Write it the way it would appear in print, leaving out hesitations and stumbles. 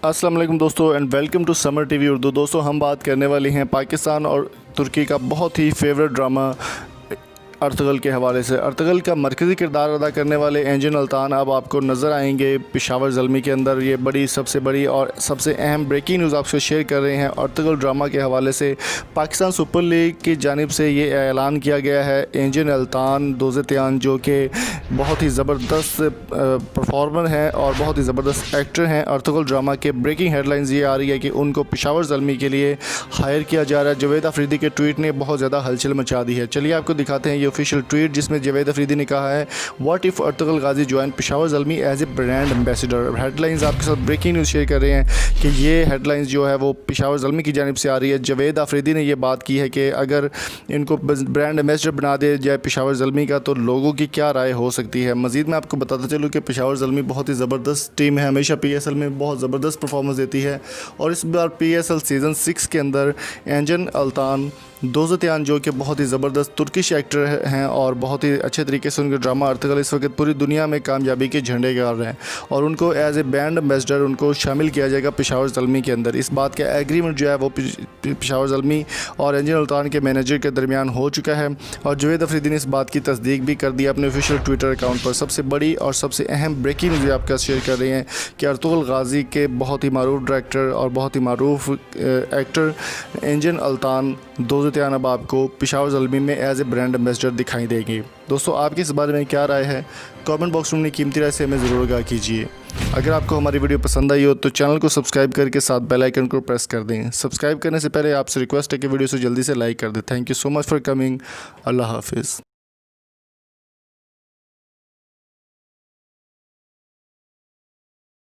अस्सलाम वालेकुम दोस्तों and welcome to Samar TV Urdu. दोस्तों हम बात करने वाले हैं पाकिस्तान और तुर्की का बहुत ही फेवरेट ड्रामा अर्तुगरुल के हवाले से। अर्तुगरुल का मरकज़ी किरदार अदा करने वाले एंजन अल्तान अब आपको नज़र आएंगे पेशावर ज़ल्मी के अंदर। ये सबसे बड़ी और सबसे अहम ब्रेकिंग न्यूज़ आपसे शेयर कर रहे हैं अर्तुगरुल ड्रामा के हवाले से। पाकिस्तान सुपर लीग की जानिब से ये ऐलान किया गया है एंजन अल्तान दोज़ेतियान, जो कि बहुत ही ज़बरदस्त परफॉर्मर हैं और बहुत ही ज़बरदस्त एक्टर हैं। अर्तुगरुल ड्रामा के ब्रेकिंग हेडलाइंस ये आ रही है कि उनको पेशावर ज़ल्मी के लिए हायर किया जा रहा है। जावेद अफरीदी के ट्वीट ने बहुत ज़्यादा हलचल मचा दी है। चलिए आपको दिखाते हैं ऑफिशियल ट्वीट, जिसमें जावेद अफरीदी ने कहा है what if Ertugrul Ghazi join Peshawar Zalmi as a brand ambassador. Headlines आपके साथ ब्रेकिंग न्यूज़ शेयर कर रहे हैं कि ये हेडलाइंस जो है वो पेशावर ज़ल्मी की जानिब से आ रही है। जावेद अफरीदी ने ये बात की है कि अगर इनको ब्रांड एम्बेसडर बना दे जाए पेशावर ज़ल्मी का तो लोगों की क्या राय हो सकती है। मज़ीद मैं आपको बताता चलूँ कि पेशावर ज़ल्मी बहुत ही ज़बरदस्त टीम है, हमेशा PSL में बहुत ज़बरदस्त परफॉर्मेंस देती है और इस बार PSL सीज़न 6 के अंदर एंजन अल्तान दोज़ेतियान, जो कि बहुत ही ज़बरदस्त तुर्किश एक्टर हैं और बहुत ही अच्छे तरीके से उनके ड्रामा अर्तुगरुल इस वक्त पूरी दुनिया में कामयाबी के झंडे गाड़ रहे हैं और उनको एज ए ब्रांड एम्बेसडर उनको शामिल किया जाएगा पेशावर ज़ल्मी के अंदर। इस बात का एग्रीमेंट जो है वो पेशावर ज़ल्मी और एंजन अल्तान के मैनेजर के दरमियान हो चुका है और जावेद अफरीदी ने इस बात की तस्दीक भी कर दी अपने ऑफिशियल ट्विटर अकाउंट पर। सबसे बड़ी और सबसे अहम ब्रेकिंग न्यूज़ आपके साथ शेयर कर रहे हैं कि अर्तुगरुल गाजी के बहुत ही मारूफ डायरेक्टर और बहुत ही मारूफ एक्टर एंजन अल्तान दोज़ेतियान अब आपको पेशावर ज़ल्मी में एज ए ब्रांड एम्बेसडर दिखाई देंगे। दोस्तों आपकी इस बारे में क्या राय है, कमेंट बॉक्स में अपनी कीमती राय से हमें ज़रूर आगाह कीजिए। अगर आपको हमारी वीडियो पसंद आई हो तो चैनल को सब्सक्राइब करके साथ बेल आइकन को प्रेस कर दें। सब्सक्राइब करने से पहले आपसे रिक्वेस्ट है कि वीडियो से जल्दी से लाइक कर दें। Thank you so much for coming. अल्लाह हाफिज़।